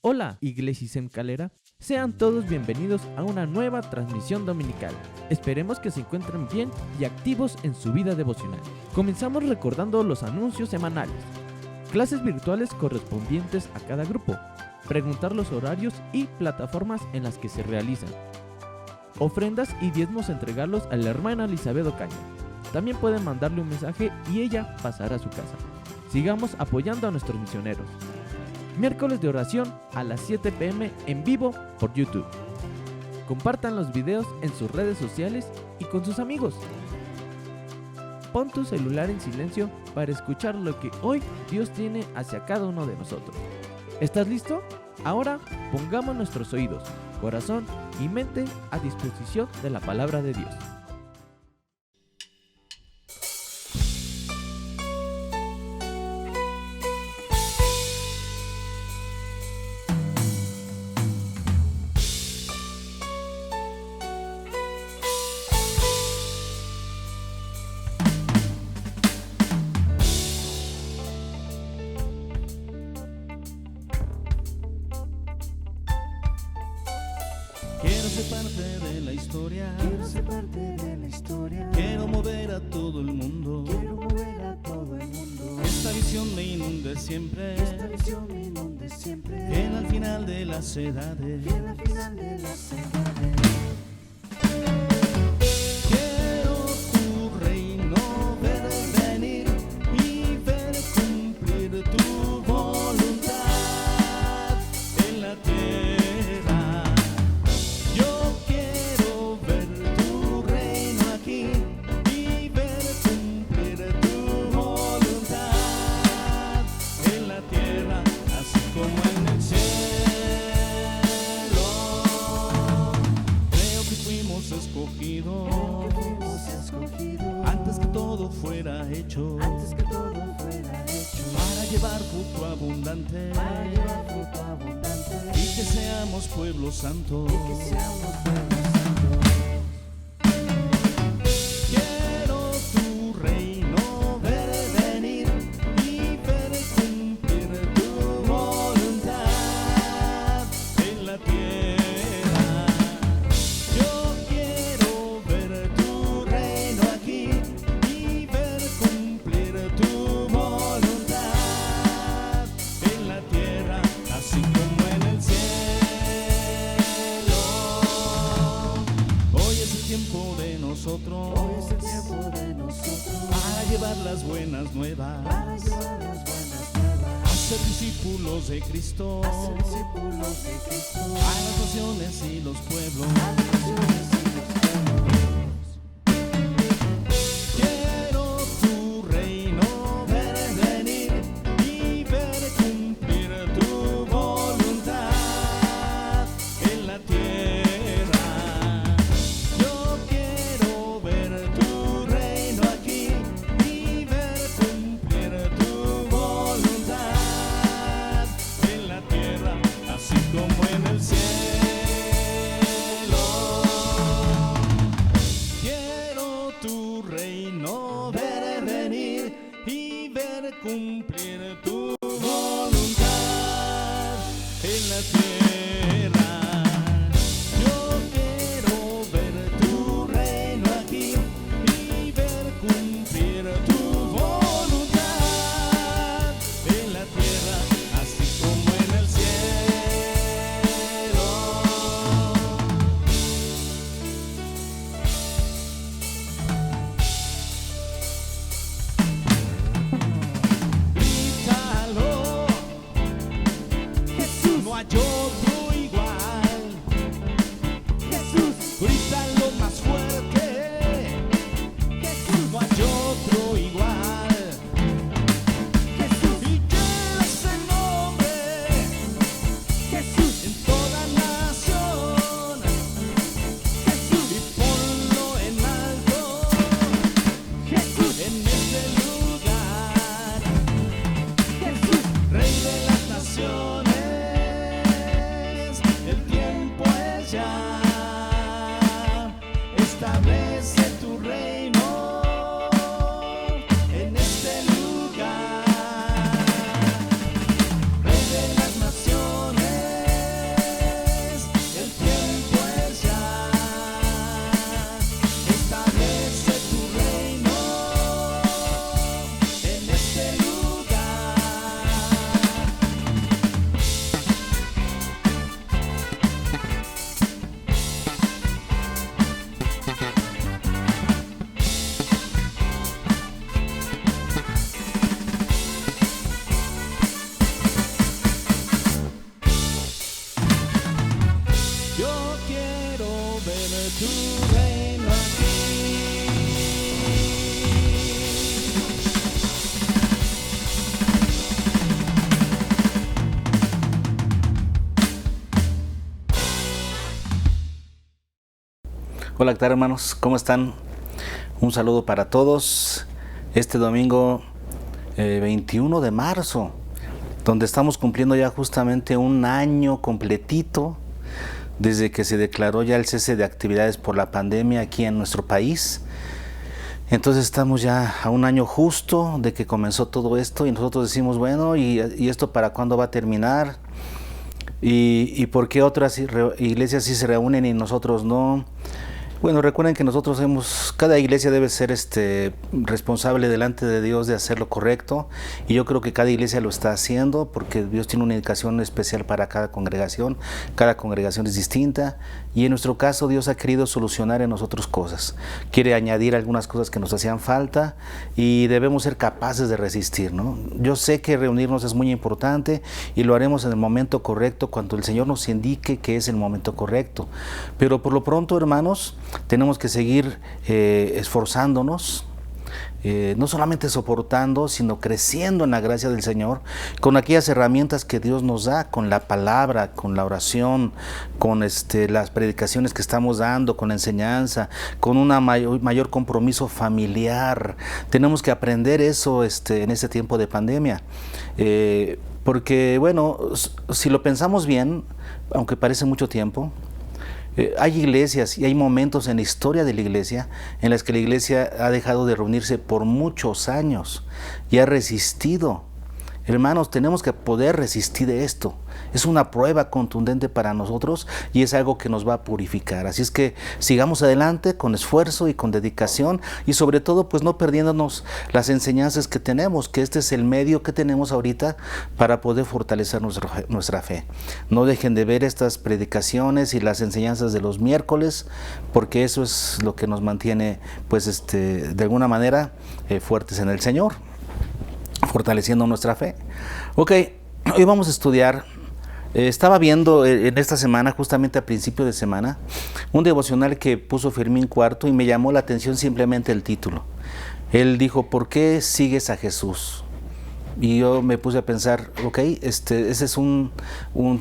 Hola, Iglesia Calera. Sean todos bienvenidos a una nueva transmisión dominical. Esperemos que se encuentren bien y activos en su vida devocional. Comenzamos recordando los anuncios semanales, clases virtuales correspondientes a cada grupo, preguntar los horarios y plataformas en las que se realizan, ofrendas y diezmos entregarlos a la hermana Elizabeth Ocaña. También pueden mandarle un mensaje y ella pasará a su casa. Sigamos apoyando a nuestros misioneros. Miércoles de oración a las 7 p.m. en vivo por YouTube. Compartan los videos en sus redes sociales y con sus amigos. Pon tu celular en silencio para escuchar lo que hoy Dios tiene hacia cada uno de nosotros. ¿Estás listo? Ahora pongamos nuestros oídos, corazón y mente a disposición de la palabra de Dios. Quiero ser parte de la historia. Quiero ser parte de la historia. Quiero mover a todo el mundo. Quiero mover a todo el mundo. Esta visión me inunde siempre. Esta visión me inunde siempre. Fiel al final de las edades. Fiel al final de las edades. Quiero tu reino ver venir y ver cumplir tu voluntad en la tierra. Yo quiero ver tu reino aquí y ver cumplir tu voluntad en la tierra, así como en el cielo. Creo que fuimos escogidos antes que todo fuera hecho, para llevar fruto abundante, y que seamos pueblo santo. Quiero tu reino ver venir y ver cumplir tu voluntad en la tierra. Yo quiero ver tu reino aquí y ver cumplir tu voluntad en la tierra, así como en el cielo. Hoy es el tiempo de nosotros, para llevar las buenas nuevas, a ser discípulos de Cristo, a las naciones y los pueblos. Quiero tu reino ver venir y ver cumplir tu voluntad en la tierra. Yo quiero ver tu reino aquí y ver cumplir tu voluntad en la tierra, así como en el cielo. Quiero tu reino ver venir y ver cumplir tu voluntad en la tierra. Yo quiero ver tu reino aquí y ver cumplir tu voluntad en la tierra, así como en el cielo. Grítalo Hola, ¿qué tal, hermanos? ¿Cómo están? Un saludo para todos. Este domingo 21 de marzo, donde estamos cumpliendo ya justamente un año completito desde que se declaró ya el cese de actividades por la pandemia aquí en nuestro país. Entonces estamos ya a un año justo de que comenzó todo esto y nosotros decimos, bueno, ¿y esto para cuándo va a terminar? ¿Y por qué otras iglesias sí se reúnen y nosotros no? Bueno, recuerden que nosotros cada iglesia debe ser responsable delante de Dios de hacer lo correcto, y yo creo que cada iglesia lo está haciendo porque Dios tiene una indicación especial para cada congregación es distinta, y en nuestro caso Dios ha querido solucionar en nosotros cosas, quiere añadir algunas cosas que nos hacían falta y debemos ser capaces de resistir, ¿no? Yo sé que reunirnos es muy importante y lo haremos en el momento correcto, cuando el Señor nos indique que es el momento correcto, pero por lo pronto, hermanos, tenemos que seguir esforzándonos, no solamente soportando, sino creciendo en la gracia del Señor, con aquellas herramientas que Dios nos da, con la palabra, con la oración, con las predicaciones que estamos dando, con la enseñanza, con un mayor compromiso familiar. Tenemos que aprender eso en este tiempo de pandemia, porque bueno, si lo pensamos bien, aunque parece mucho tiempo, hay iglesias y hay momentos en la historia de la iglesia en las que la iglesia ha dejado de reunirse por muchos años y ha resistido. Hermanos, tenemos que poder resistir esto. Es una prueba contundente para nosotros y es algo que nos va a purificar. Así es que sigamos adelante con esfuerzo y con dedicación, y sobre todo pues no perdiéndonos las enseñanzas que tenemos, que este es el medio que tenemos ahorita para poder fortalecer nuestra fe. No dejen de ver estas predicaciones y las enseñanzas de los miércoles, porque eso es lo que nos mantiene pues de alguna manera fuertes en el Señor, fortaleciendo nuestra fe. Ok, hoy vamos a estudiar. Estaba viendo en esta semana, justamente a principio de semana, un devocional que puso Fermín Cuarto y me llamó la atención simplemente el título. Él dijo, ¿por qué sigues a Jesús? Y yo me puse a pensar, ok, ese es un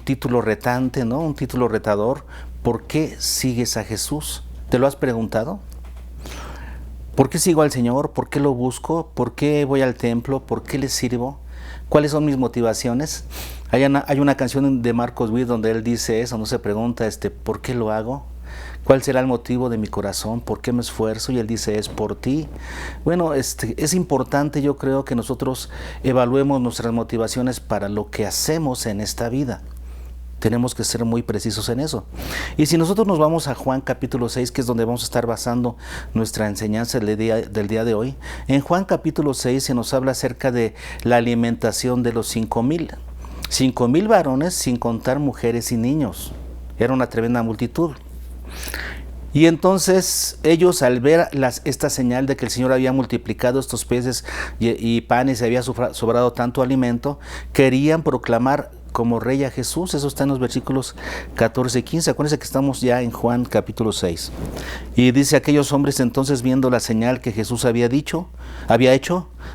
título retante, ¿no? Un título retador. ¿Por qué sigues a Jesús? ¿Te lo has preguntado? ¿Por qué sigo al Señor? ¿Por qué lo busco? ¿Por qué voy al templo? ¿Por qué le sirvo? ¿Cuáles son mis motivaciones? Hay una canción de Marcos Witt donde él dice eso, no se pregunta, ¿por qué lo hago? ¿Cuál será el motivo de mi corazón? ¿Por qué me esfuerzo? Y él dice, es por ti. Bueno, es importante, yo creo, que nosotros evaluemos nuestras motivaciones para lo que hacemos en esta vida. Tenemos que ser muy precisos en eso. Y si nosotros nos vamos a Juan capítulo 6, que es donde vamos a estar basando nuestra enseñanza del día de hoy, en Juan capítulo 6 se nos habla acerca de la alimentación de los 5,000. 5,000 varones, sin contar mujeres y niños. Era una tremenda multitud. Y entonces ellos, al ver esta señal de que el Señor había multiplicado estos peces y panes y había sobrado tanto alimento, querían proclamar como rey a Jesús. Eso está en los versículos 14 y 15. Acuérdense que estamos ya en Juan capítulo 6. Y dice, aquellos hombres entonces, viendo la señal que Jesús había hecho,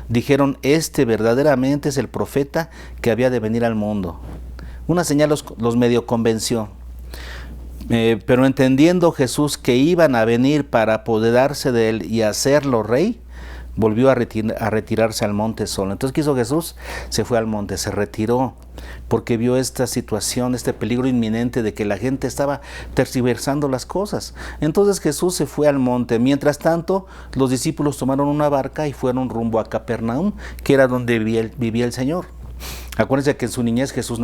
dijeron, verdaderamente es el profeta que había de venir al mundo. Una señal los medio convenció. Pero entendiendo Jesús que iban a venir para apoderarse de él y hacerlo rey, volvió a retirarse al monte solo. Entonces, ¿qué hizo Jesús? Se fue al monte, se retiró, porque vio esta situación, este peligro inminente de que la gente estaba tergiversando las cosas. Entonces Jesús se fue al monte. Mientras tanto, los discípulos tomaron una barca y fueron rumbo a Capernaum, que era donde vivía el Señor. Acuérdense que en su niñez Jesús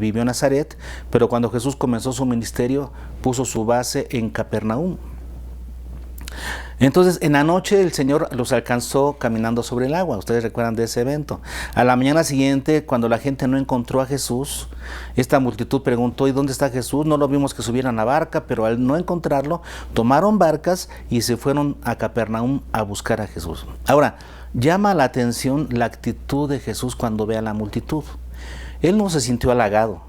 vivió en Nazaret, pero cuando Jesús comenzó su ministerio, puso su base en Capernaum. Entonces, en la noche el Señor los alcanzó caminando sobre el agua. Ustedes recuerdan de ese evento. A la mañana siguiente, cuando la gente no encontró a Jesús, esta multitud preguntó, ¿y dónde está Jesús? No lo vimos que subiera a la barca, pero al no encontrarlo, tomaron barcas y se fueron a Capernaum a buscar a Jesús. Ahora, llama la atención la actitud de Jesús cuando ve a la multitud. Él no se sintió halagado.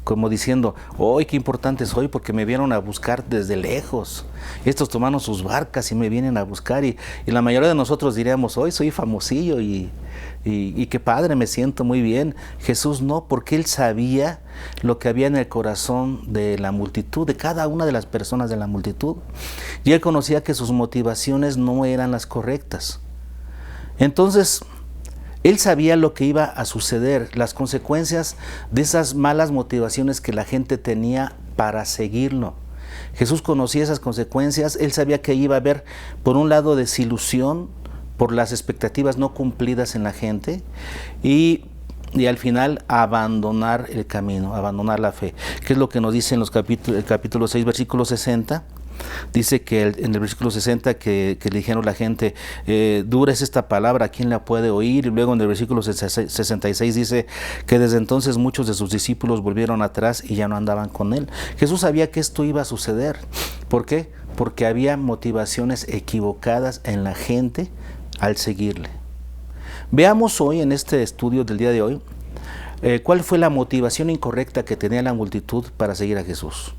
como diciendo, ¡ay, qué importante soy! Porque me vieron a buscar desde lejos. Estos tomaron sus barcas y me vienen a buscar. Y la mayoría de nosotros diríamos, hoy soy famosillo y qué padre, me siento muy bien. Jesús no, porque Él sabía lo que había en el corazón de la multitud, de cada una de las personas de la multitud. Y Él conocía que sus motivaciones no eran las correctas. Entonces, Él sabía lo que iba a suceder, las consecuencias de esas malas motivaciones que la gente tenía para seguirlo. Jesús conocía esas consecuencias. Él sabía que iba a haber, por un lado, desilusión por las expectativas no cumplidas en la gente y al final abandonar el camino, abandonar la fe. ¿Qué es lo que nos dice en el capítulo 6, versículo 60? Dice que en el versículo 60 que le dijeron la gente, dura es esta palabra, ¿quién la puede oír? Y luego en el versículo 66 dice que desde entonces muchos de sus discípulos volvieron atrás y ya no andaban con Él. Jesús sabía que esto iba a suceder. ¿Por qué? Porque había motivaciones equivocadas en la gente al seguirle. Veamos hoy en este estudio del día de hoy, cuál fue la motivación incorrecta que tenía la multitud para seguir a Jesús.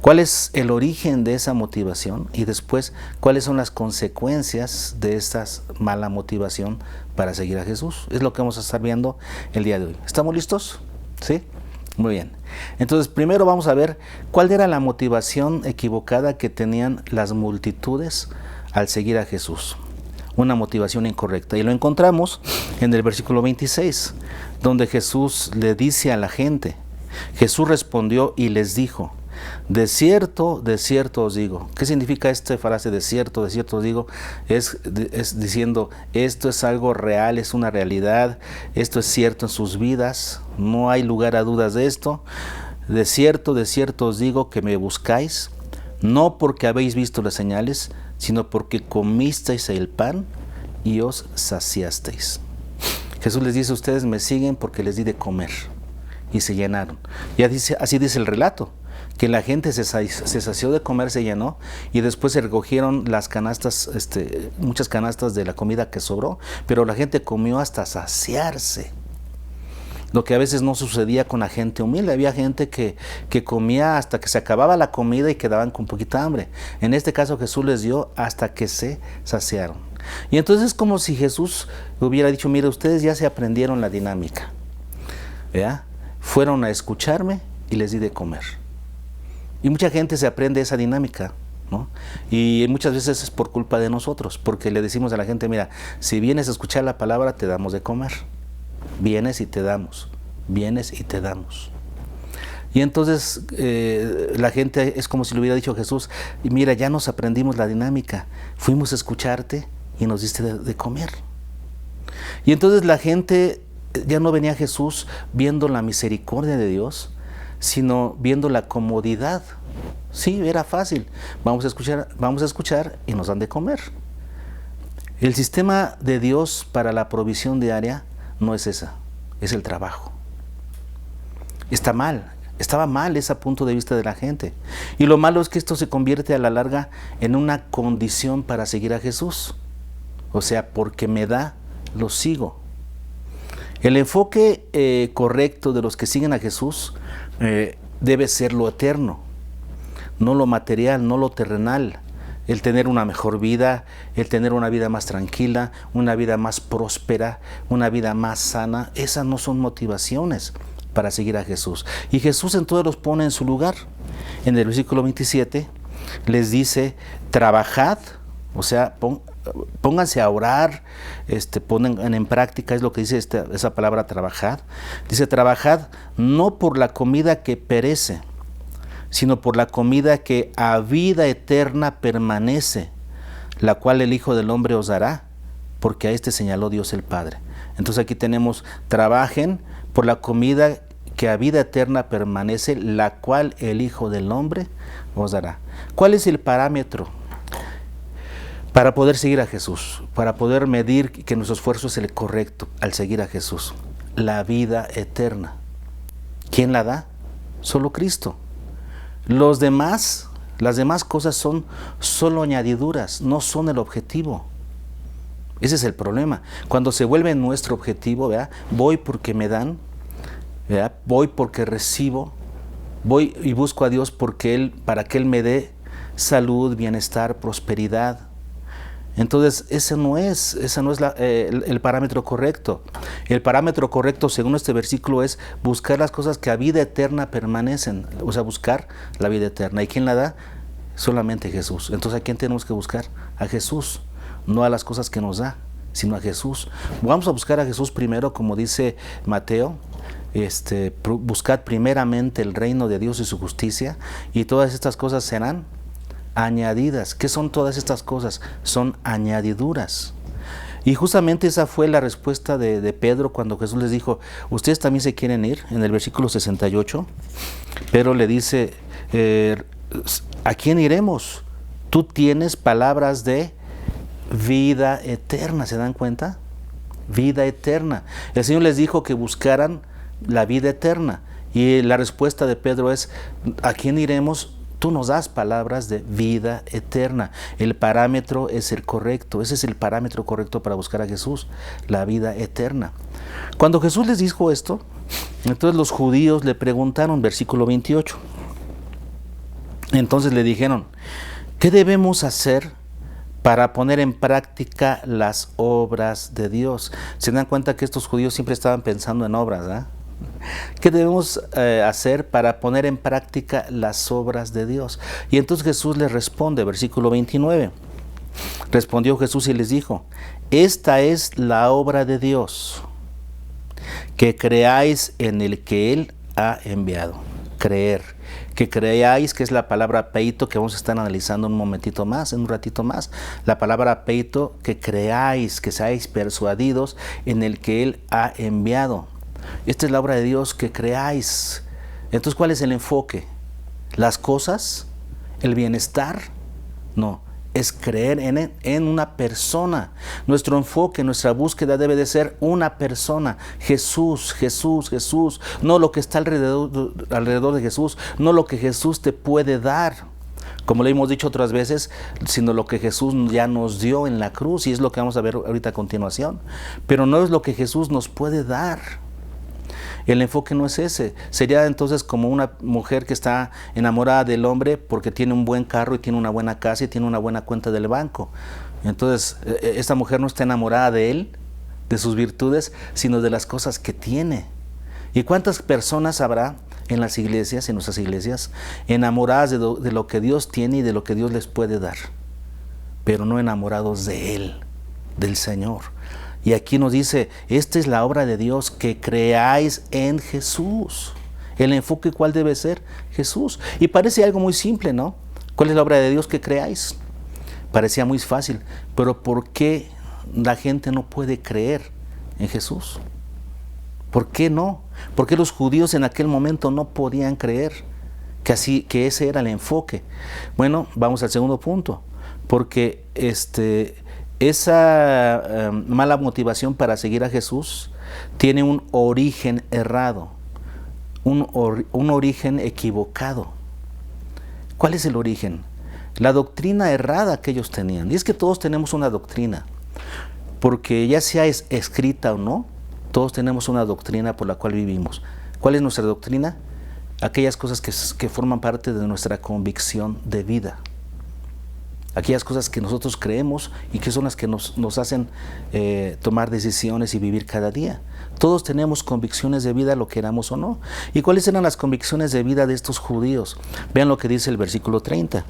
¿Cuál es el origen de esa motivación? Y después, ¿cuáles son las consecuencias de esta mala motivación para seguir a Jesús? Es lo que vamos a estar viendo el día de hoy. ¿Estamos listos? ¿Sí? Muy bien. Entonces, primero vamos a ver cuál era la motivación equivocada que tenían las multitudes al seguir a Jesús. Una motivación incorrecta. Y lo encontramos en el versículo 26, donde Jesús le dice a la gente, Jesús respondió y les dijo, de cierto os digo. ¿Qué significa esta frase de cierto os digo? Es diciendo, esto es algo real, es una realidad, esto es cierto en sus vidas, no hay lugar a dudas de esto. De cierto os digo que me buscáis, no porque habéis visto las señales, sino porque comisteis el pan y os saciasteis. Jesús les dice, ustedes me siguen porque les di de comer y se llenaron. Así dice el relato, que la gente se sació de comer, se llenó, y después se recogieron las canastas, muchas canastas de la comida que sobró, pero la gente comió hasta saciarse. Lo que a veces no sucedía con la gente humilde. Había gente que comía hasta que se acababa la comida y quedaban con poquita hambre. En este caso Jesús les dio hasta que se saciaron. Y entonces es como si Jesús hubiera dicho, mire, ustedes ya se aprendieron la dinámica, ¿ya? Fueron a escucharme y les di de comer. Y mucha gente se aprende esa dinámica, ¿no? Y muchas veces es por culpa de nosotros, porque le decimos a la gente, mira, si vienes a escuchar la palabra, te damos de comer. Vienes y te damos, vienes y te damos. Y entonces la gente es como si le hubiera dicho a Jesús, mira, ya nos aprendimos la dinámica, fuimos a escucharte y nos diste de comer. Y entonces la gente ya no venía a Jesús viendo la misericordia de Dios, sino viendo la comodidad. Sí, era fácil, vamos a escuchar y nos dan de comer. El sistema de Dios para la provisión diaria no es esa, es el trabajo. Estaba mal ese punto de vista de la gente. Y lo malo es que esto se convierte a la larga en una condición para seguir a Jesús. O sea, porque me da, lo sigo. El enfoque correcto de los que siguen a Jesús debe ser lo eterno, no lo material, no lo terrenal. El tener una mejor vida, el tener una vida más tranquila, una vida más próspera, una vida más sana, esas no son motivaciones para seguir a Jesús. Y Jesús entonces los pone en su lugar. En el versículo 27 les dice, trabajad, o sea, pónganse a orar, ponen en práctica, es lo que dice esa palabra trabajad. Dice, trabajad no por la comida que perece, sino por la comida que a vida eterna permanece, la cual el Hijo del Hombre os dará, porque a este señaló Dios el Padre. Entonces aquí tenemos, trabajen por la comida que a vida eterna permanece, la cual el Hijo del Hombre os dará. ¿Cuál es el parámetro para poder seguir a Jesús? Para poder medir que nuestro esfuerzo es el correcto al seguir a Jesús. La vida eterna. ¿Quién la da? Solo Cristo. Las demás cosas son solo añadiduras, no son el objetivo. Ese es el problema. Cuando se vuelve nuestro objetivo, ¿verdad? Voy porque me dan, ¿verdad? Voy porque recibo, Voy y busco a Dios para que Él me dé salud, bienestar, prosperidad. Entonces, ese no es el parámetro correcto. El parámetro correcto, según este versículo, es buscar las cosas que a vida eterna permanecen. O sea, buscar la vida eterna. ¿Y quién la da? Solamente Jesús. Entonces, ¿a quién tenemos que buscar? A Jesús. No a las cosas que nos da, sino a Jesús. Vamos a buscar a Jesús primero, como dice Mateo. Buscad primeramente el reino de Dios y su justicia, y todas estas cosas serán añadidas. ¿Qué son todas estas cosas? Son añadiduras. Y justamente esa fue la respuesta de Pedro cuando Jesús les dijo: ustedes también se quieren ir, en el versículo 68. Pedro le dice: ¿a quién iremos? Tú tienes palabras de vida eterna. ¿Se dan cuenta? Vida eterna. El Señor les dijo que buscaran la vida eterna, y la respuesta de Pedro es: ¿a quién iremos? Tú nos das palabras de vida eterna. El parámetro es el correcto. Ese es el parámetro correcto para buscar a Jesús, la vida eterna. Cuando Jesús les dijo esto, entonces los judíos le preguntaron, versículo 28. Entonces le dijeron: ¿qué debemos hacer para poner en práctica las obras de Dios? Se dan cuenta que estos judíos siempre estaban pensando en obras, ¿eh? ¿Qué debemos hacer para poner en práctica las obras de Dios? Y entonces Jesús les responde, versículo 29. Respondió Jesús y les dijo: esta es la obra de Dios, que creáis en el que Él ha enviado. Creer. Que creáis, que es la palabra peito, que vamos a estar analizando en un ratito más. La palabra peito, que creáis, que seáis persuadidos en el que Él ha enviado. Esta es la obra de Dios, que creáis. Entonces, ¿cuál es el enfoque? ¿Las cosas? ¿El bienestar? No, es creer en una persona. Nuestro enfoque, nuestra búsqueda debe de ser una persona. Jesús, Jesús, Jesús. No lo que está alrededor de Jesús, no lo que Jesús te puede dar, como le hemos dicho otras veces, sino lo que Jesús ya nos dio en la cruz, y es lo que vamos a ver ahorita a continuación. Pero no es lo que Jesús nos puede dar. El enfoque no es ese. Sería entonces como una mujer que está enamorada del hombre porque tiene un buen carro y tiene una buena casa y tiene una buena cuenta del banco. Entonces, esta mujer no está enamorada de él, de sus virtudes, sino de las cosas que tiene. ¿Y cuántas personas habrá en las iglesias, en nuestras iglesias, enamoradas de lo que Dios tiene y de lo que Dios les puede dar, pero no enamorados de Él, del Señor? Y aquí nos dice: esta es la obra de Dios, que creáis en Jesús. El enfoque, ¿cuál debe ser? Jesús. Y parece algo muy simple, ¿no? ¿Cuál es la obra de Dios? Que creáis. Parecía muy fácil, pero ¿por qué la gente no puede creer en Jesús? ¿Por qué no? ¿Por qué los judíos en aquel momento no podían creer que ese era el enfoque? Bueno, vamos al segundo punto. Porque esa mala motivación para seguir a Jesús tiene un origen errado, un origen equivocado. ¿Cuál es el origen? La doctrina errada que ellos tenían. Y es que todos tenemos una doctrina, porque ya sea escrita o no, todos tenemos una doctrina por la cual vivimos. ¿Cuál es nuestra doctrina? Aquellas cosas que forman parte de nuestra convicción de vida. Aquellas cosas que nosotros creemos y que son las que nos hacen tomar decisiones y vivir cada día. Todos tenemos convicciones de vida, lo queramos o no. ¿Y cuáles eran las convicciones de vida de estos judíos? Vean lo que dice el versículo 30.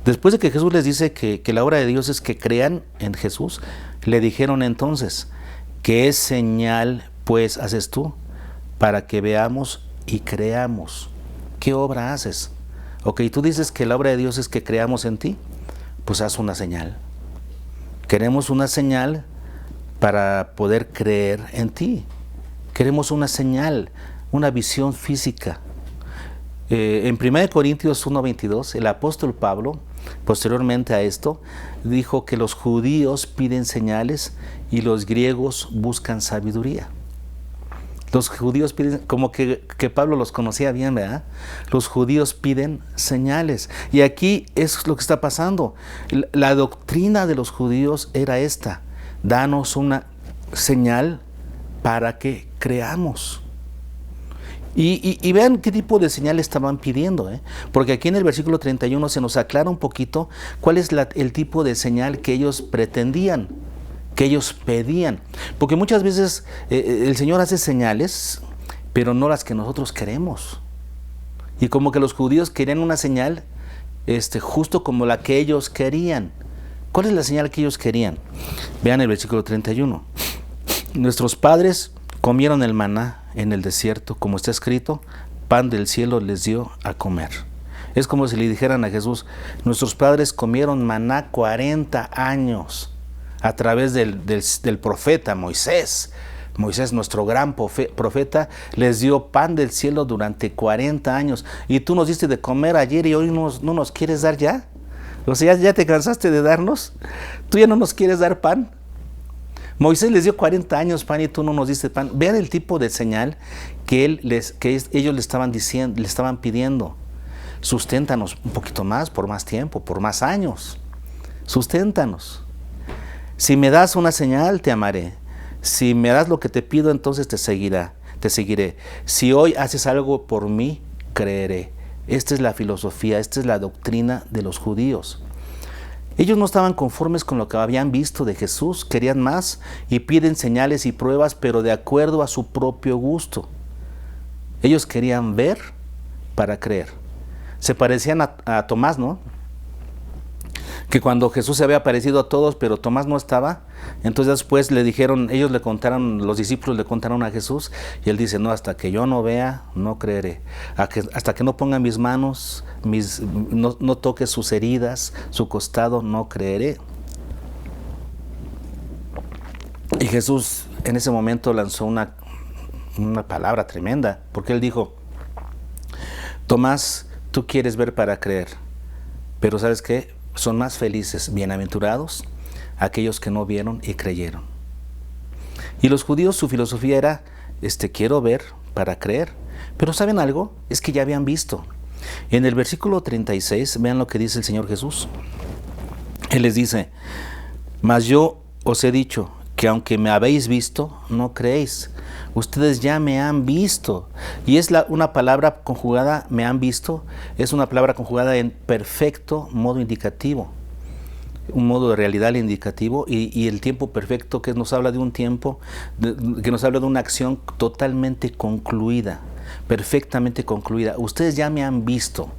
Después de que Jesús les dice que la obra de Dios es que crean en Jesús, le dijeron entonces: ¿qué señal pues haces tú para que veamos y creamos? ¿Qué obra haces? Ok, tú dices que la obra de Dios es que creamos en ti, pues haz una señal. Queremos una señal para poder creer en ti. Queremos una señal, una visión física. En 1 Corintios 1:22, el apóstol Pablo, posteriormente a esto, dijo que los judíos piden señales y los griegos buscan sabiduría. Los judíos piden, como que Pablo los conocía bien, ¿verdad? Los judíos piden señales. Y aquí es lo que está pasando. La doctrina de los judíos era esta: danos una señal para que creamos. Y vean qué tipo de señal estaban pidiendo, porque aquí en el versículo 31 se nos aclara un poquito cuál es el tipo de señal que ellos pretendían, que ellos pedían. Porque muchas veces el Señor hace señales, pero no las que nosotros queremos. Y como que los judíos querían una señal justo como la que ellos querían. ¿Cuál es la señal que ellos querían? Vean el versículo 31. Nuestros padres comieron el maná en el desierto, como está escrito, pan del cielo les dio a comer. Es como si le dijeran a Jesús, nuestros padres comieron maná 40 años a través del profeta Moisés. Moisés, nuestro gran profeta, les dio pan del cielo durante 40 años. Y tú nos diste de comer ayer y hoy no nos quieres dar ya. O sea, ¿ya te cansaste de darnos? ¿Tú ya no nos quieres dar pan? Moisés les dio 40 años pan y tú no nos diste pan. Vean el tipo de señal que ellos le estaban diciendo, le estaban pidiendo. Susténtanos un poquito más, por más tiempo, por más años. Susténtanos. Si me das una señal, te amaré. Si me das lo que te pido, entonces te seguiré. Si hoy haces algo por mí, creeré. Esta es la filosofía, esta es la doctrina de los judíos. Ellos no estaban conformes con lo que habían visto de Jesús, querían más y piden señales y pruebas, pero de acuerdo a su propio gusto. Ellos querían ver para creer. Se parecían a Tomás, ¿no? Que cuando Jesús se había aparecido a todos, pero Tomás no estaba, entonces después le dijeron, los discípulos le contaron a Jesús, y él dice, no, hasta que yo no vea, no creeré. Hasta que no ponga mis manos, no toque sus heridas, su costado, no creeré. Y Jesús en ese momento lanzó una palabra tremenda, porque él dijo, Tomás, tú quieres ver para creer, pero ¿sabes qué? Son más felices, bienaventurados, aquellos que no vieron y creyeron. Y los judíos, su filosofía era, quiero ver para creer. Pero ¿saben algo? Es que ya habían visto. En el versículo 36, vean lo que dice el Señor Jesús. Él les dice, mas yo os he dicho que aunque me habéis visto, no creéis. Ustedes ya me han visto. Y es una palabra conjugada, me han visto, es una palabra conjugada en perfecto modo indicativo. Un modo de realidad indicativo y el tiempo perfecto que nos habla de un tiempo, que nos habla de una acción totalmente concluida, perfectamente concluida. Ustedes ya me han visto.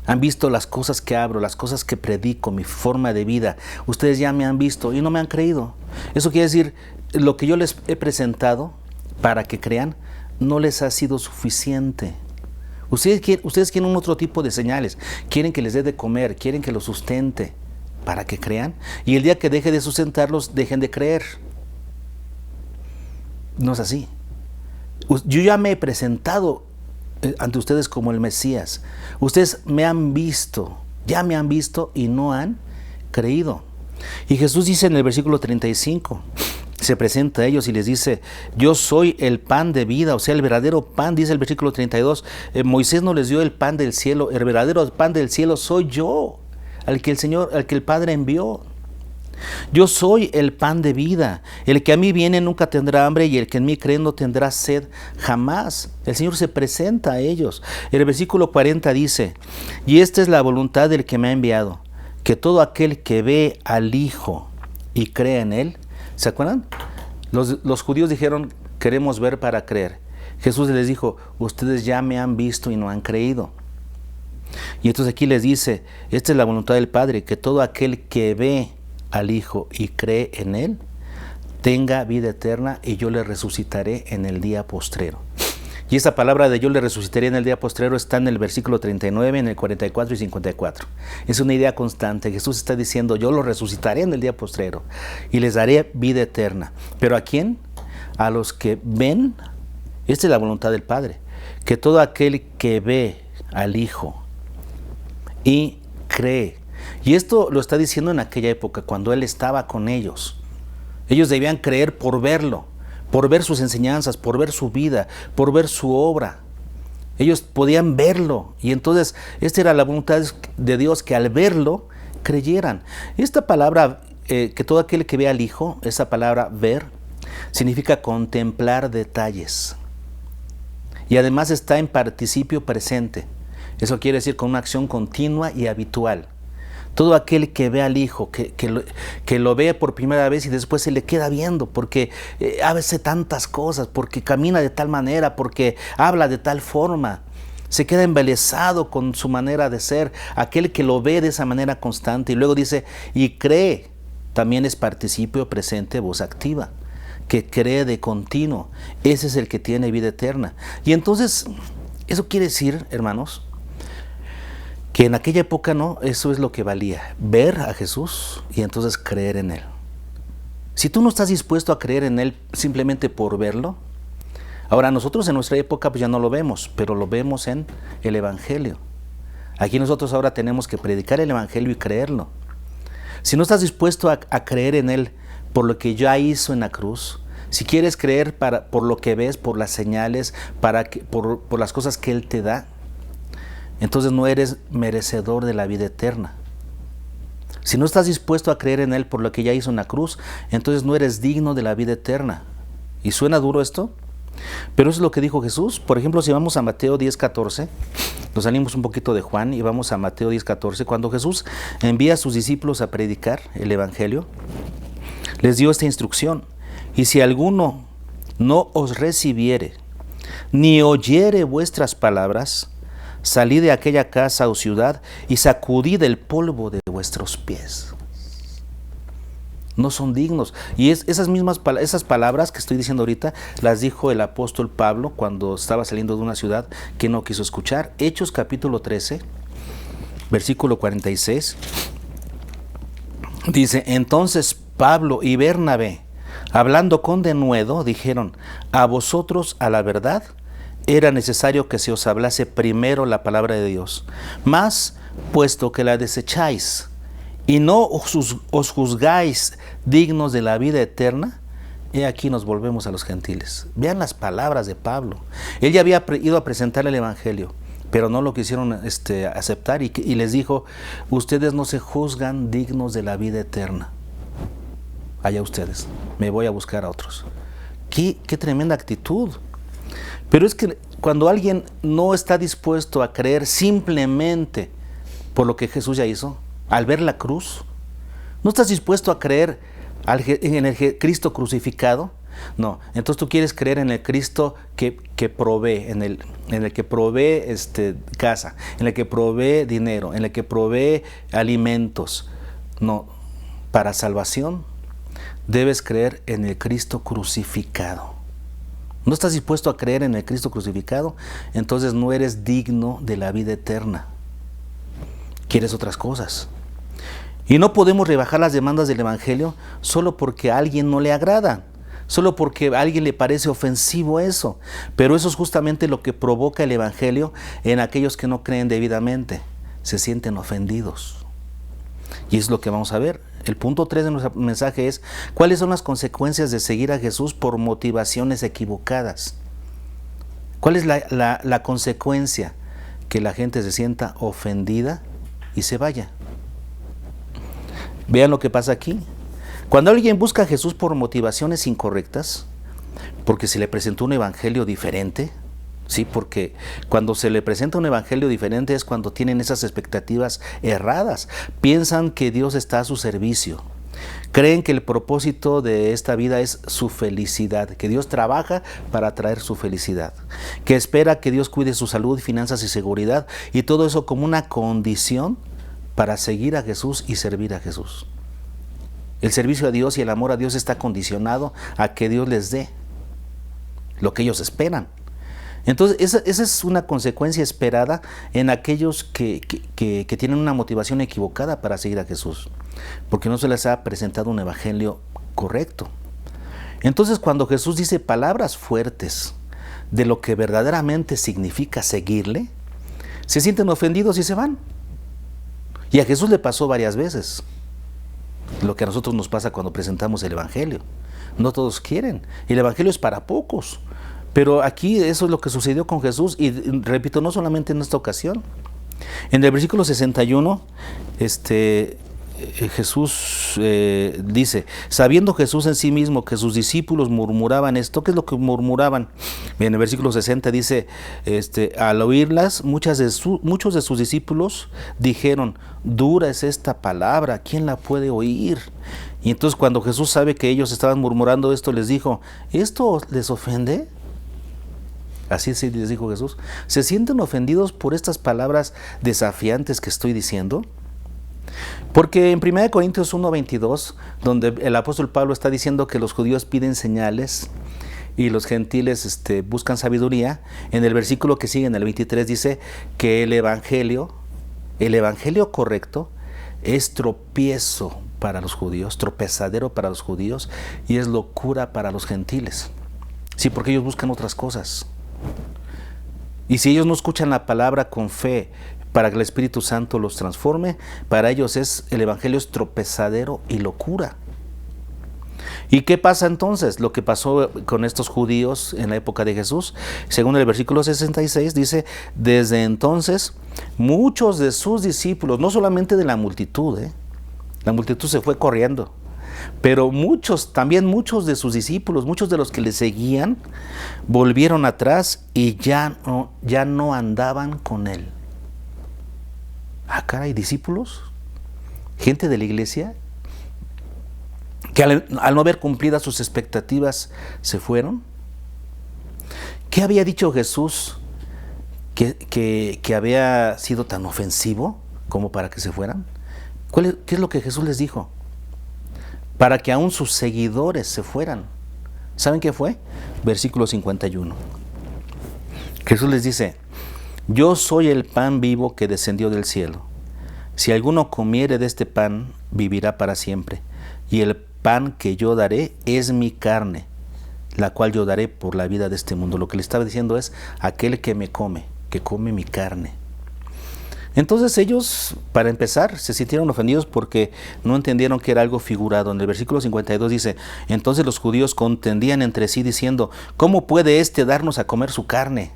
Han visto las cosas que abro, las cosas que predico, mi forma de vida. Ustedes ya me han visto y no me han creído. Eso quiere decir, lo que yo les he presentado para que crean, no les ha sido suficiente. Ustedes quieren otro tipo de señales. Quieren que les dé de comer, quieren que los sustente para que crean. Y el día que deje de sustentarlos, dejen de creer. No es así. Yo ya me he presentado ante ustedes como el Mesías. Ustedes me han visto, ya me han visto y no han creído. Y Jesús dice en el versículo 35, se presenta a ellos y les dice, yo soy el pan de vida, o sea, el verdadero pan, dice el versículo 32, Moisés no les dio el pan del cielo, el verdadero pan del cielo soy yo, al que el Padre envió. Yo soy el pan de vida. El que a mí viene nunca tendrá hambre y el que en mí cree no tendrá sed jamás. El Señor se presenta a ellos. El versículo 40 dice, y esta es la voluntad del que me ha enviado, que todo aquel que ve al Hijo y cree en Él. ¿Se acuerdan? Los judíos dijeron, queremos ver para creer. Jesús les dijo, ustedes ya me han visto y no han creído. Y entonces aquí les dice, esta es la voluntad del Padre, que todo aquel que ve al Hijo y cree en Él, tenga vida eterna y yo le resucitaré en el día postrero. Y esa palabra de yo le resucitaré en el día postrero está en el versículo 39, en el 44 y 54. Es una idea constante. Jesús está diciendo, yo lo resucitaré en el día postrero y les daré vida eterna. ¿Pero a quién? A los que ven. Esta es la voluntad del Padre, que todo aquel que ve al Hijo y cree. Y esto lo está diciendo en aquella época, cuando Él estaba con ellos. Ellos debían creer por verlo, por ver sus enseñanzas, por ver su vida, por ver su obra. Ellos podían verlo. Y entonces, esta era la voluntad de Dios, que al verlo, creyeran. Esta palabra, que todo aquel que ve al Hijo, esa palabra ver, significa contemplar detalles. y además está en participio presente. Eso quiere decir con una acción continua y habitual. Todo aquel que ve al Hijo, que lo ve por primera vez y después se le queda viendo porque hace tantas cosas, porque camina de tal manera, porque habla de tal forma, se queda embelesado con su manera de ser. Aquel que lo ve de esa manera constante y luego dice, y cree, también es participio presente, voz activa, que cree de continuo. Ese es el que tiene vida eterna. Y entonces, eso quiere decir, hermanos, que en aquella época no, eso es lo que valía, ver a Jesús y entonces creer en Él. Si tú no estás dispuesto a creer en Él simplemente por verlo, ahora nosotros en nuestra época pues ya no lo vemos, pero lo vemos en el Evangelio. Aquí nosotros ahora tenemos que predicar el Evangelio y creerlo. Si no estás dispuesto a creer en Él por lo que ya hizo en la cruz, si quieres creer por lo que ves, por las señales, por las cosas que Él te da, entonces no eres merecedor de la vida eterna. Si no estás dispuesto a creer en Él por lo que ya hizo en la cruz, entonces no eres digno de la vida eterna. ¿Y suena duro esto? Pero eso es lo que dijo Jesús. Por ejemplo, si vamos a Mateo 10:14, nos salimos un poquito de Juan y vamos a Mateo 10:14, cuando Jesús envía a sus discípulos a predicar el Evangelio, les dio esta instrucción: y si alguno no os recibiere, ni oyere vuestras palabras, salid de aquella casa o ciudad y sacudid el polvo de vuestros pies. No son dignos. Y esas palabras que estoy diciendo ahorita las dijo el apóstol Pablo cuando estaba saliendo de una ciudad que no quiso escuchar. Hechos capítulo 13, versículo 46. Dice, entonces Pablo y Bernabé, hablando con denuedo, dijeron, a vosotros a la verdad era necesario que se os hablase primero la palabra de Dios. Mas, puesto que la desecháis y no os juzgáis dignos de la vida eterna, he aquí nos volvemos a los gentiles. Vean las palabras de Pablo. Él ya había ido a presentar el Evangelio, pero no lo quisieron aceptar y les dijo, ustedes no se juzgan dignos de la vida eterna. Allá ustedes, me voy a buscar a otros. Qué tremenda actitud. Pero es que cuando alguien no está dispuesto a creer simplemente por lo que Jesús ya hizo, al ver la cruz, no estás dispuesto a creer en el Cristo crucificado, no, entonces tú quieres creer en el Cristo que provee, en el que provee casa, en el que provee dinero, en el que provee alimentos. No, para salvación debes creer en el Cristo crucificado. ¿No estás dispuesto a creer en el Cristo crucificado? Entonces no eres digno de la vida eterna. Quieres otras cosas. Y no podemos rebajar las demandas del Evangelio solo porque a alguien no le agrada, solo porque a alguien le parece ofensivo eso. Pero eso es justamente lo que provoca el Evangelio en aquellos que no creen debidamente. Se sienten ofendidos. Y es lo que vamos a ver. El punto 3 de nuestro mensaje es, ¿cuáles son las consecuencias de seguir a Jesús por motivaciones equivocadas? ¿Cuál es la consecuencia? Que la gente se sienta ofendida y se vaya. Vean lo que pasa aquí. Cuando alguien busca a Jesús por motivaciones incorrectas, porque se le presentó un evangelio diferente, sí, porque cuando se le presenta un evangelio diferente es cuando tienen esas expectativas erradas. Piensan que Dios está a su servicio. Creen que el propósito de esta vida es su felicidad, que Dios trabaja para traer su felicidad, que espera que Dios cuide su salud, finanzas y seguridad, y todo eso como una condición para seguir a Jesús y servir a Jesús. El servicio a Dios y el amor a Dios está condicionado a que Dios les dé lo que ellos esperan. Entonces, esa es una consecuencia esperada en aquellos que tienen una motivación equivocada para seguir a Jesús, porque no se les ha presentado un evangelio correcto. Entonces, cuando Jesús dice palabras fuertes de lo que verdaderamente significa seguirle, se sienten ofendidos y se van. Y a Jesús le pasó varias veces lo que a nosotros nos pasa cuando presentamos el evangelio. No todos quieren, y el evangelio es para pocos. Pero aquí eso es lo que sucedió con Jesús, y repito, no solamente en esta ocasión. En el versículo 61, Jesús dice, sabiendo Jesús en sí mismo que sus discípulos murmuraban esto, ¿qué es lo que murmuraban? En el versículo 60 dice, al oírlas, muchos de sus discípulos dijeron, dura es esta palabra, ¿quién la puede oír? Y entonces cuando Jesús sabe que ellos estaban murmurando esto, les dijo, ¿esto les ofende? Así les dijo Jesús. ¿Se sienten ofendidos por estas palabras desafiantes que estoy diciendo? Porque en 1 Corintios 1:22, donde el apóstol Pablo está diciendo que los judíos piden señales y los gentiles buscan sabiduría, en el versículo que sigue, en el 23, dice que el evangelio correcto es tropiezo para los judíos, tropezadero para los judíos, y es locura para los gentiles. Sí, porque ellos buscan otras cosas. Y si ellos no escuchan la palabra con fe para que el Espíritu Santo los transforme, para ellos el evangelio es tropezadero y locura. ¿Y qué pasa entonces? Lo que pasó con estos judíos en la época de Jesús, según el versículo 66, dice, desde entonces muchos de sus discípulos, no solamente de la multitud, la multitud se fue corriendo, pero también muchos de sus discípulos, muchos de los que le seguían, volvieron atrás y ya no andaban con él. Ah, caray, discípulos, gente de la iglesia, que al no ver cumplidas sus expectativas se fueron. ¿Qué había dicho Jesús que había sido tan ofensivo como para que se fueran? ¿Qué es lo que Jesús les dijo? Para que aún sus seguidores se fueran. ¿Saben qué fue? Versículo 51. Jesús les dice, yo soy el pan vivo que descendió del cielo. Si alguno comiere de este pan, vivirá para siempre. Y el pan que yo daré es mi carne, la cual yo daré por la vida de este mundo. Lo que le estaba diciendo es, aquel que me come, que come mi carne. Entonces ellos, para empezar, se sintieron ofendidos porque no entendieron que era algo figurado. En el versículo 52 dice, entonces los judíos contendían entre sí diciendo, ¿cómo puede darnos a comer su carne?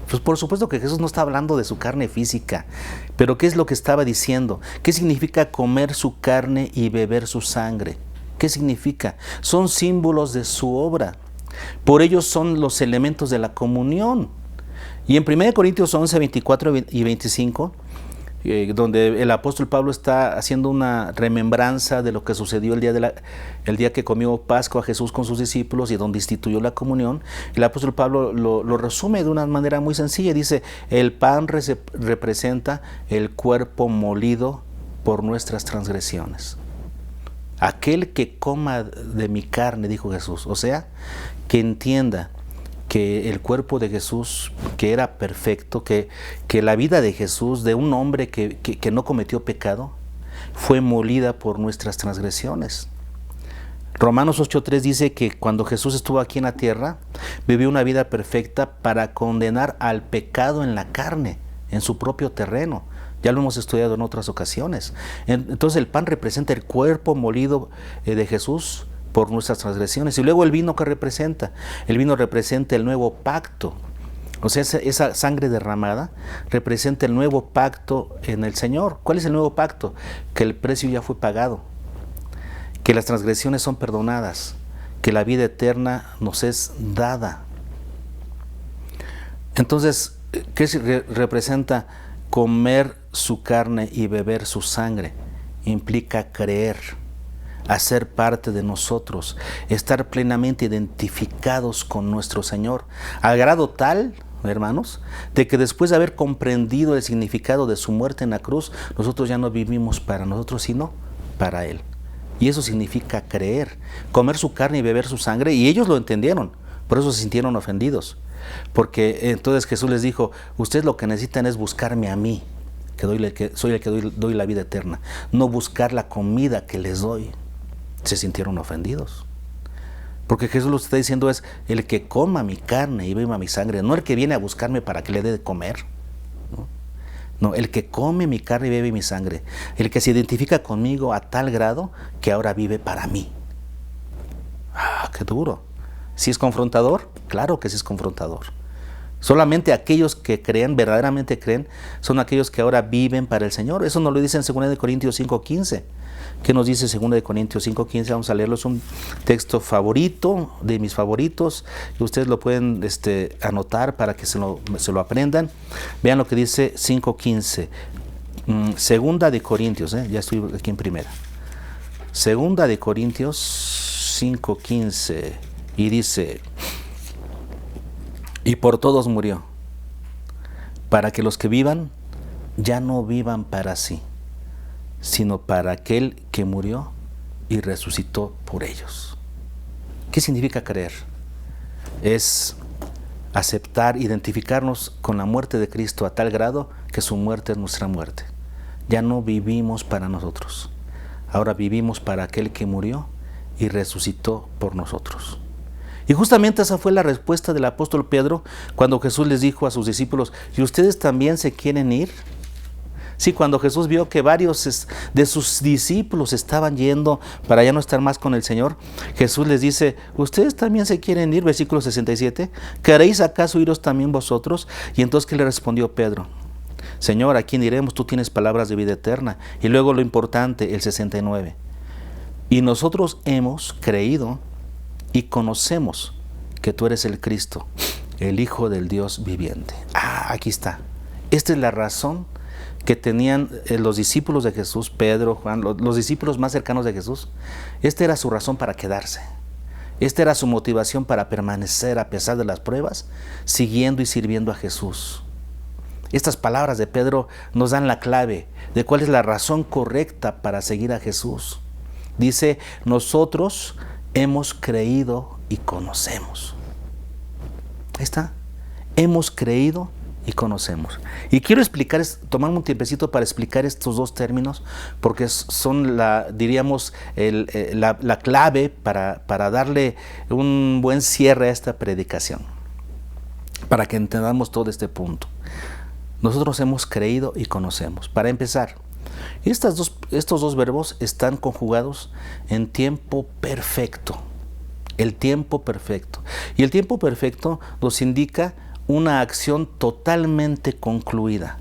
Pues por supuesto que Jesús no está hablando de su carne física, pero ¿qué es lo que estaba diciendo? ¿Qué significa comer su carne y beber su sangre? ¿Qué significa? Son símbolos de su obra. Por ellos son los elementos de la comunión. Y en 1 Corintios 11, 24 y 25, donde el apóstol Pablo está haciendo una remembranza de lo que sucedió el día que comió Pascua Jesús con sus discípulos y donde instituyó la comunión, el apóstol Pablo lo resume de una manera muy sencilla. Dice, el pan representa el cuerpo molido por nuestras transgresiones. Aquel que coma de mi carne, dijo Jesús, o sea, que entienda que el cuerpo de Jesús, que era perfecto, que la vida de Jesús, de un hombre que no cometió pecado, fue molida por nuestras transgresiones. Romanos 8:3 dice que cuando Jesús estuvo aquí en la tierra, vivió una vida perfecta para condenar al pecado en la carne, en su propio terreno. Ya lo hemos estudiado en otras ocasiones. Entonces el pan representa el cuerpo molido de Jesús por nuestras transgresiones. Y luego el vino que representa. El vino representa el nuevo pacto. O sea, esa sangre derramada representa el nuevo pacto en el Señor. ¿Cuál es el nuevo pacto? Que el precio ya fue pagado. Que las transgresiones son perdonadas. Que la vida eterna nos es dada. Entonces, ¿qué representa comer su carne y beber su sangre? Implica creer, hacer parte de nosotros, estar plenamente identificados con nuestro Señor, al grado tal, hermanos, de que después de haber comprendido el significado de su muerte en la cruz, nosotros ya no vivimos para nosotros, sino para Él. Y eso significa creer, comer su carne y beber su sangre, y ellos lo entendieron, por eso se sintieron ofendidos, porque entonces Jesús les dijo, ustedes lo que necesitan es buscarme a mí, que soy el que doy la vida eterna, no buscar la comida que les doy. Se sintieron ofendidos. Porque Jesús lo que está diciendo es, el que coma mi carne y beba mi sangre, no el que viene a buscarme para que le dé de comer. No, el que come mi carne y bebe mi sangre, el que se identifica conmigo a tal grado que ahora vive para mí. ¡Ah, qué duro! ¿Sí es confrontador? Claro que sí es confrontador. Solamente aquellos que creen, verdaderamente creen, son aquellos que ahora viven para el Señor. Eso nos lo dice en 2 Corintios 5:15. ¿Qué nos dice 2 Corintios 5:15? Vamos a leerlo, es un texto favorito, de mis favoritos, y ustedes lo pueden anotar para que se lo aprendan. Vean lo que dice 5:15. 2 Corintios, ya estoy aquí en primera. 2 Corintios 5:15, y dice: y por todos murió, para que los que vivan ya no vivan para sí, sino para aquel que murió y resucitó por ellos. ¿Qué significa creer? Es aceptar, identificarnos con la muerte de Cristo a tal grado que su muerte es nuestra muerte. Ya no vivimos para nosotros, ahora vivimos para aquel que murió y resucitó por nosotros. Y justamente esa fue la respuesta del apóstol Pedro cuando Jesús les dijo a sus discípulos: ¿y ustedes también se quieren ir? Sí, cuando Jesús vio que varios de sus discípulos estaban yendo para ya no estar más con el Señor, Jesús les dice: ¿ustedes también se quieren ir? Versículo 67. ¿Queréis acaso iros también vosotros? Y entonces, ¿qué le respondió Pedro? Señor, ¿a quién iremos? Tú tienes palabras de vida eterna. Y luego lo importante, el 69. Y nosotros hemos creído y conocemos que tú eres el Cristo, el Hijo del Dios viviente. Aquí está. Esta es la razón que tenían los discípulos de Jesús, Pedro, Juan, los discípulos más cercanos de Jesús. Esta era su razón para quedarse. Esta era su motivación para permanecer a pesar de las pruebas, siguiendo y sirviendo a Jesús. Estas palabras de Pedro nos dan la clave de cuál es la razón correcta para seguir a Jesús. Dice: nosotros hemos creído y conocemos. Ahí está. Hemos creído y conocemos. Y quiero tomarme un tiempecito para explicar estos dos términos, porque son la clave para darle un buen cierre a esta predicación, para que entendamos todo este punto. Nosotros hemos creído y conocemos. Para empezar, estos dos verbos están conjugados en tiempo perfecto. El tiempo perfecto. Y el tiempo perfecto nos indica una acción totalmente concluida,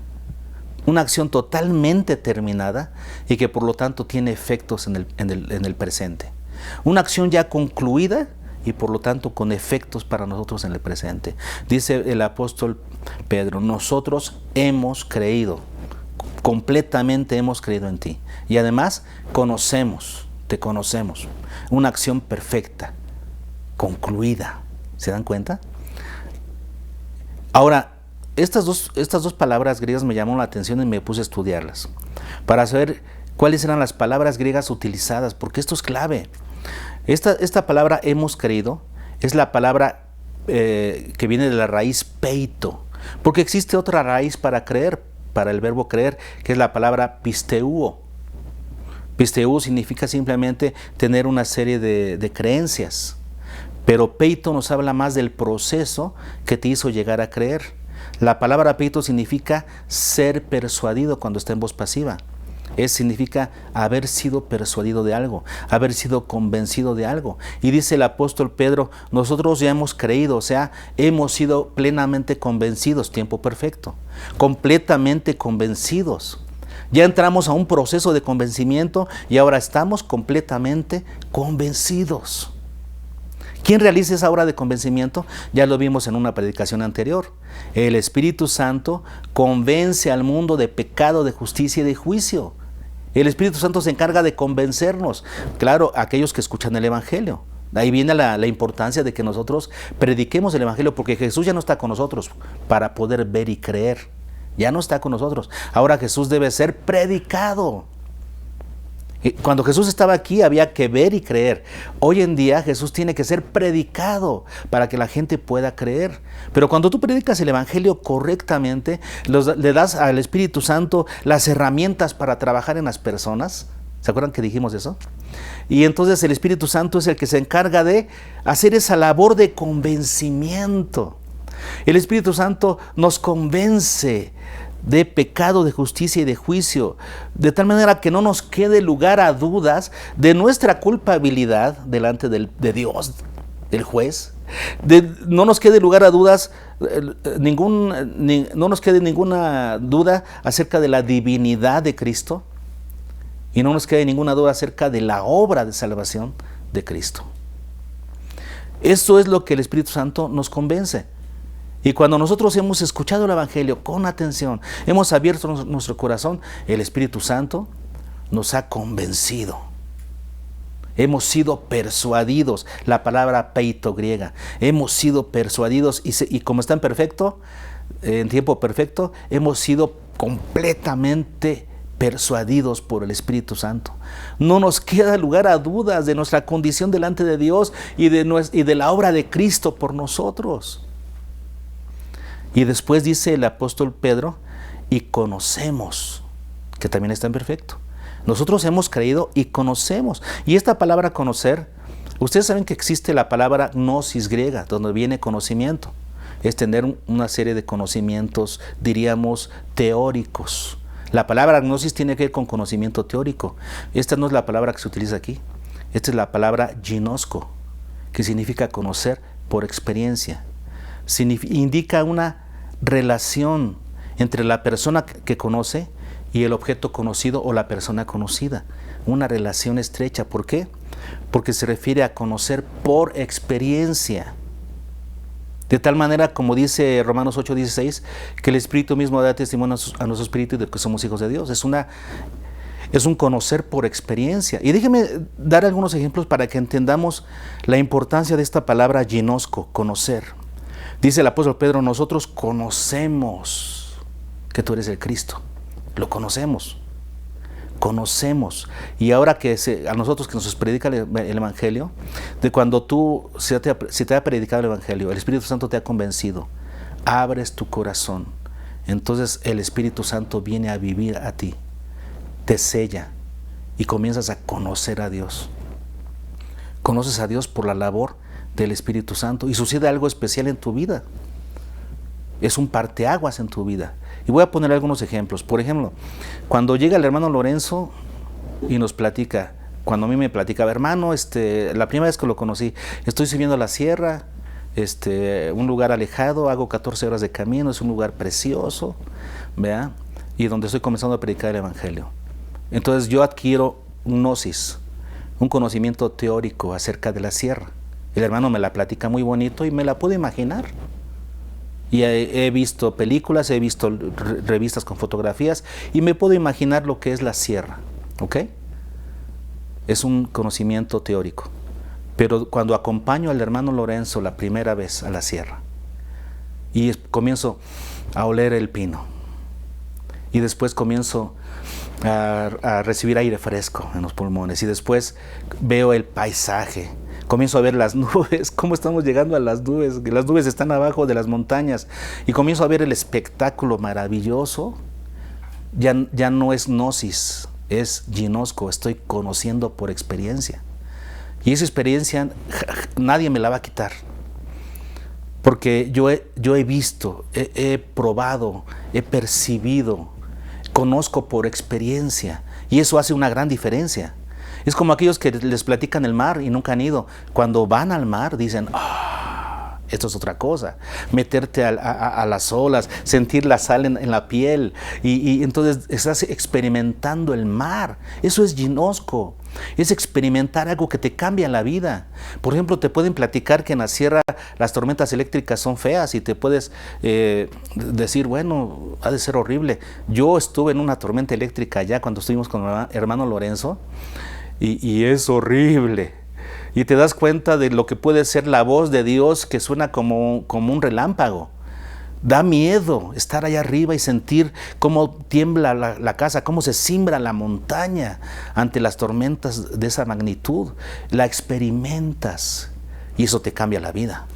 una acción totalmente terminada y que por lo tanto tiene efectos en el presente. Una acción ya concluida y por lo tanto con efectos para nosotros en el presente. Dice el apóstol Pedro: nosotros hemos creído, completamente hemos creído en ti. Y además te conocemos. Una acción perfecta, concluida. ¿Se dan cuenta? Ahora, estas dos palabras griegas me llamaron la atención y me puse a estudiarlas para saber cuáles eran las palabras griegas utilizadas, porque esto es clave. Esta palabra hemos creído es la palabra que viene de la raíz peito, porque existe otra raíz para creer, para el verbo creer, que es la palabra pisteuo. Pisteuo significa simplemente tener una serie de creencias. Pero peito nos habla más del proceso que te hizo llegar a creer. La palabra peito significa ser persuadido cuando está en voz pasiva. Significa haber sido persuadido de algo, haber sido convencido de algo. Y dice el apóstol Pedro: nosotros ya hemos creído, o sea, hemos sido plenamente convencidos, tiempo perfecto, completamente convencidos. Ya entramos a un proceso de convencimiento y ahora estamos completamente convencidos. ¿Quién realiza esa obra de convencimiento? Ya lo vimos en una predicación anterior. El Espíritu Santo convence al mundo de pecado, de justicia y de juicio. El Espíritu Santo se encarga de convencernos, claro, aquellos que escuchan el Evangelio. Ahí viene la importancia de que nosotros prediquemos el Evangelio, porque Jesús ya no está con nosotros para poder ver y creer. Ya no está con nosotros. Ahora Jesús debe ser predicado. Cuando Jesús estaba aquí había que ver y creer. Hoy en día Jesús tiene que ser predicado para que la gente pueda creer. Pero cuando tú predicas el Evangelio correctamente, le das al Espíritu Santo las herramientas para trabajar en las personas. ¿Se acuerdan que dijimos eso? Y entonces el Espíritu Santo es el que se encarga de hacer esa labor de convencimiento. El Espíritu Santo nos convence de pecado, de justicia y de juicio, de tal manera que no nos quede lugar a dudas de nuestra culpabilidad delante de Dios, del juez, No nos quede lugar a dudas, no nos quede ninguna duda acerca de la divinidad de Cristo y no nos quede ninguna duda acerca de la obra de salvación de Cristo. Eso es lo que el Espíritu Santo nos convence. Y cuando nosotros hemos escuchado el Evangelio con atención, hemos abierto nuestro corazón, el Espíritu Santo nos ha convencido. Hemos sido persuadidos, la palabra peito griega, hemos sido persuadidos y como está en tiempo perfecto, hemos sido completamente persuadidos por el Espíritu Santo. No nos queda lugar a dudas de nuestra condición delante de Dios y de la obra de Cristo por nosotros. Y después dice el apóstol Pedro, y conocemos, que también está en perfecto. Nosotros hemos creído y conocemos. Y esta palabra conocer, ustedes saben que existe la palabra gnosis griega, donde viene conocimiento. Es tener una serie de conocimientos, diríamos, teóricos. La palabra gnosis tiene que ver con conocimiento teórico. Esta no es la palabra que se utiliza aquí. Esta es la palabra ginosko, que significa conocer por experiencia. Indica una relación entre la persona que conoce y el objeto conocido o la persona conocida. Una relación estrecha. ¿Por qué? Porque se refiere a conocer por experiencia. De tal manera, como dice Romanos 8:16, que el Espíritu mismo da testimonio a nuestro espíritu de que somos hijos de Dios. Es un conocer por experiencia. Y déjenme dar algunos ejemplos para que entendamos la importancia de esta palabra ginosko, conocer. Dice el apóstol Pedro, nosotros conocemos que tú eres el Cristo. Lo conocemos. Y ahora que a nosotros que nos predica el Evangelio, de cuando se te ha predicado el Evangelio, el Espíritu Santo te ha convencido, abres tu corazón, entonces el Espíritu Santo viene a vivir a ti, te sella y comienzas a conocer a Dios. Conoces a Dios por la labor del Espíritu Santo y sucede algo especial en tu vida. Es un parteaguas en tu vida. Y voy a poner algunos ejemplos. Por ejemplo, cuando llega el hermano Lorenzo y nos platica, cuando a mí me platicaba, hermano, la primera vez que lo conocí, estoy subiendo a la sierra, un lugar alejado, hago 14 horas de camino, es un lugar precioso, ¿verdad? Y donde estoy comenzando a predicar el Evangelio. Entonces yo adquiero un gnosis, un conocimiento teórico acerca de la sierra. El hermano me la platica muy bonito y me la puedo imaginar. Y he visto películas, he visto revistas con fotografías y me puedo imaginar lo que es la sierra, ¿ok? Es un conocimiento teórico. Pero cuando acompaño al hermano Lorenzo la primera vez a la sierra y comienzo a oler el pino y después comienzo a recibir aire fresco en los pulmones y después veo el paisaje, comienzo a ver las nubes, cómo estamos llegando a las nubes están abajo de las montañas y comienzo a ver el espectáculo maravilloso. Ya no es gnosis, es ginosko, estoy conociendo por experiencia. Y esa experiencia nadie me la va a quitar. Porque yo he visto, he probado, he percibido, conozco por experiencia. Y eso hace una gran diferencia. Es como aquellos que les platican el mar y nunca han ido. Cuando van al mar dicen, esto es otra cosa. Meterte a las olas, sentir la sal en la piel. Y entonces estás experimentando el mar. Eso es ginosko. Es experimentar algo que te cambia la vida. Por ejemplo, te pueden platicar que en la sierra las tormentas eléctricas son feas y te puedes decir, bueno, ha de ser horrible. Yo estuve en una tormenta eléctrica allá cuando estuvimos con el hermano Lorenzo y es horrible. Y te das cuenta de lo que puede ser la voz de Dios que suena como un relámpago. Da miedo estar allá arriba y sentir cómo tiembla la casa, cómo se cimbra la montaña ante las tormentas de esa magnitud. La experimentas y eso te cambia la vida.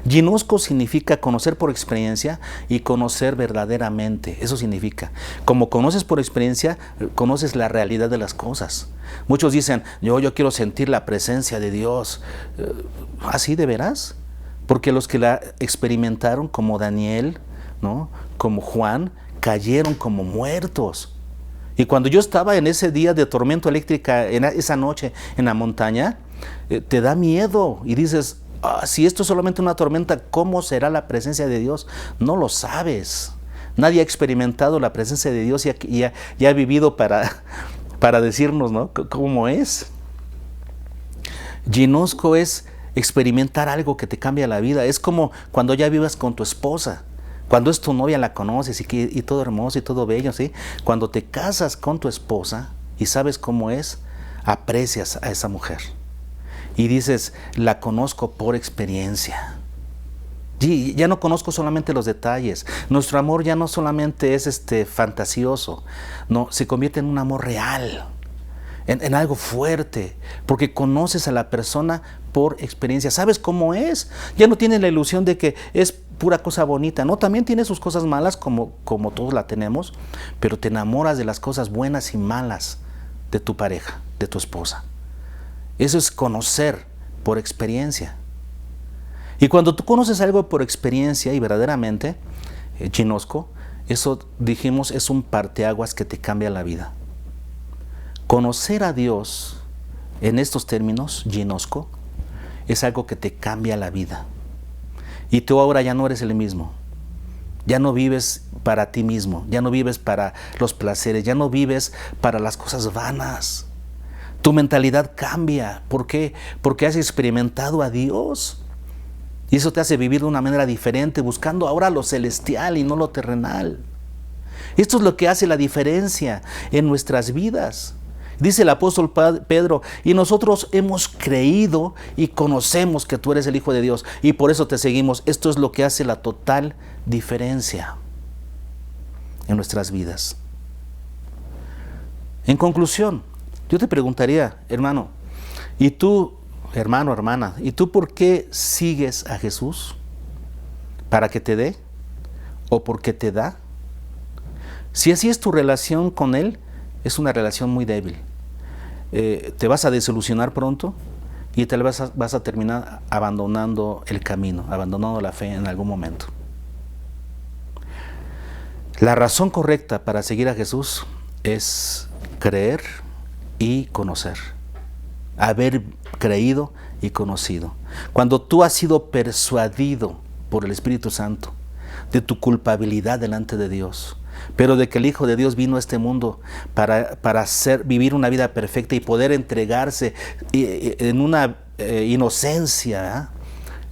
Ginosko significa conocer por experiencia y conocer verdaderamente. Eso significa, como conoces por experiencia, conoces la realidad de las cosas. Muchos dicen, yo quiero sentir la presencia de Dios. ¿Así de veras? Porque los que la experimentaron, como Daniel, ¿no?, como Juan, cayeron como muertos. Y cuando yo estaba en ese día de tormenta eléctrica, esa noche en la montaña, te da miedo y dices, Si esto es solamente una tormenta, ¿cómo será la presencia de Dios? No lo sabes. Nadie ha experimentado la presencia de Dios y ha vivido para decirnos, ¿no?, cómo es. Ginosco es experimentar algo que te cambia la vida. Es como cuando ya vivas con tu esposa. Cuando es tu novia, la conoces y todo hermoso y todo bello, ¿sí? Cuando te casas con tu esposa y sabes cómo es, aprecias a esa mujer. Y dices, la conozco por experiencia. Y ya no conozco solamente los detalles. Nuestro amor ya no solamente es fantasioso. No, se convierte en un amor real. En algo fuerte. Porque conoces a la persona por experiencia. ¿Sabes cómo es? Ya no tienes la ilusión de que es pura cosa bonita. No, también tiene sus cosas malas como todos la tenemos. Pero te enamoras de las cosas buenas y malas de tu pareja, de tu esposa. Eso es conocer por experiencia. Y cuando tú conoces algo por experiencia y verdaderamente, ginosco, eso dijimos es un parteaguas que te cambia la vida. Conocer a Dios en estos términos, ginosco, es algo que te cambia la vida. Y tú ahora ya no eres el mismo. Ya no vives para ti mismo, ya no vives para los placeres, ya no vives para las cosas vanas. Tu mentalidad cambia. ¿Por qué? Porque has experimentado a Dios. Y eso te hace vivir de una manera diferente, buscando ahora lo celestial y no lo terrenal. Esto es lo que hace la diferencia en nuestras vidas. Dice el apóstol Pedro, y nosotros hemos creído y conocemos que tú eres el Hijo de Dios y por eso te seguimos. Esto es lo que hace la total diferencia en nuestras vidas. En conclusión, yo te preguntaría, hermano, ¿y tú, hermano, hermana, ¿y tú por qué sigues a Jesús? ¿Para que te dé? ¿O porque te da? Si así es tu relación con Él, es una relación muy débil. Te vas a desilusionar pronto y te vas a terminar abandonando el camino, abandonando la fe en algún momento. La razón correcta para seguir a Jesús es creer y conocer. Haber creído y conocido. Cuando tú has sido persuadido por el Espíritu Santo de tu culpabilidad delante de Dios, pero de que el Hijo de Dios vino a este mundo para vivir una vida perfecta y poder entregarse en una inocencia,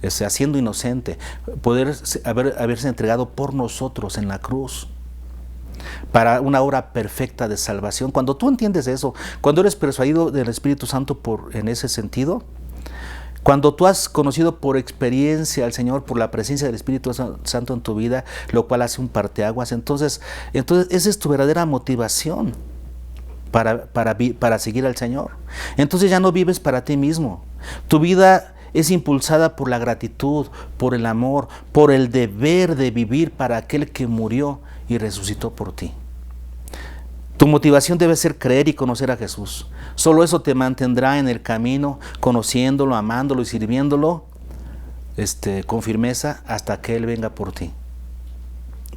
siendo inocente, poder haberse entregado por nosotros en la cruz para una obra perfecta de salvación. Cuando tú entiendes eso, cuando eres persuadido del Espíritu Santo en ese sentido, cuando tú has conocido por experiencia al Señor, por la presencia del Espíritu Santo en tu vida, lo cual hace un parteaguas, entonces esa es tu verdadera motivación para seguir al Señor. Entonces ya no vives para ti mismo. Tu vida es impulsada por la gratitud, por el amor, por el deber de vivir para aquel que murió y resucitó por ti. Tu motivación debe ser creer y conocer a Jesús. Solo eso te mantendrá en el camino, conociéndolo, amándolo y sirviéndolo con firmeza hasta que Él venga por ti.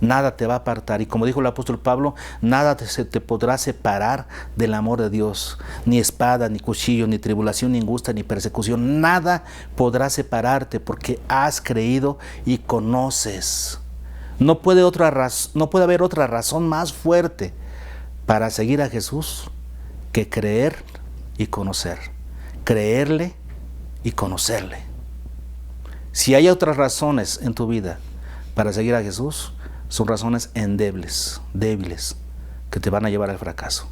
Nada te va a apartar. Y como dijo el apóstol Pablo, nada te podrá separar del amor de Dios. Ni espada, ni cuchillo, ni tribulación, ni angustia, ni persecución. Nada podrá separarte porque has creído y conoces. No puede haber otra razón más fuerte para seguir a Jesús que creer y conocer. Creerle y conocerle. Si hay otras razones en tu vida para seguir a Jesús, son razones endebles, débiles, que te van a llevar al fracaso.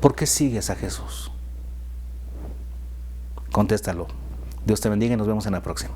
¿Por qué sigues a Jesús? Contéstalo. Dios te bendiga y nos vemos en la próxima.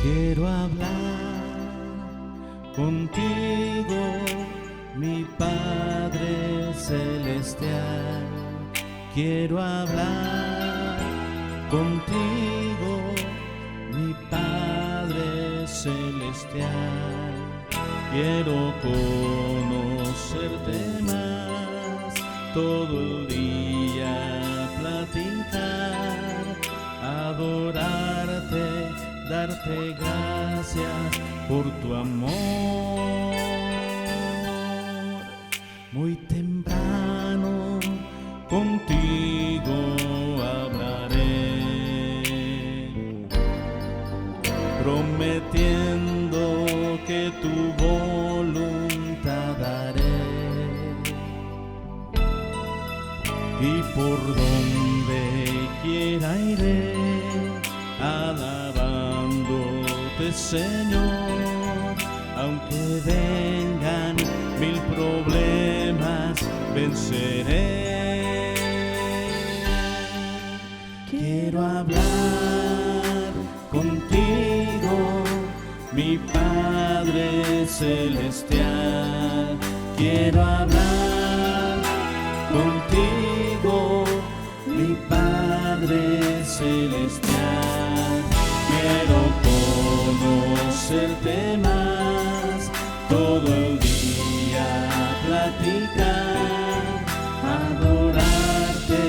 Quiero hablar contigo, mi Padre Celestial. Quiero hablar contigo, mi Padre Celestial. Quiero conocerte más, todo el día platicar, adorarte, darte gracias por tu amor. Muy temprano contigo hablaré, prometiendo que tu voluntad haré, y por donde quiera iré, alabándote, Señor, aunque vengan 1000 problemas, venceré. Quiero hablar contigo, mi Padre Celestial. Quiero hablar contigo, mi Padre Celestial. Quiero conocerte más, todo el día platicar, adorarte,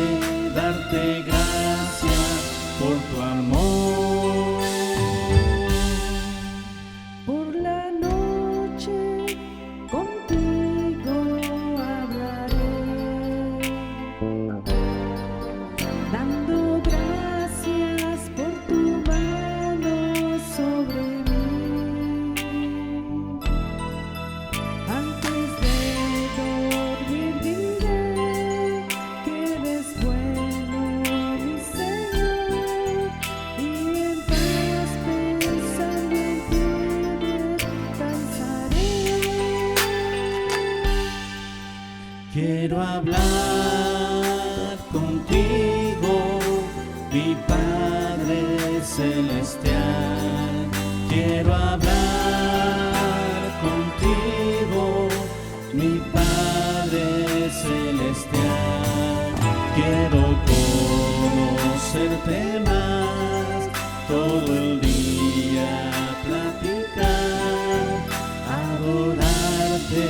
darte gracias por tu amor. Por la noche contigo hablaré, dando gracias por tu mano sobre mí. Antes de dormir diré que eres bueno, mi Señor, y en paz pensando en ti descansaré. Quiero hablar contigo, mi Padre Celestial. Quiero hablar contigo, mi Padre Celestial. Quiero conocerte más, todo el día platicar, adorarte,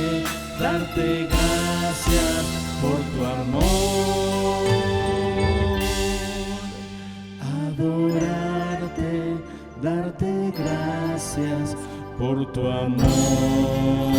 darte gracias por tu amor. Adorarte, darte gracias por tu amor.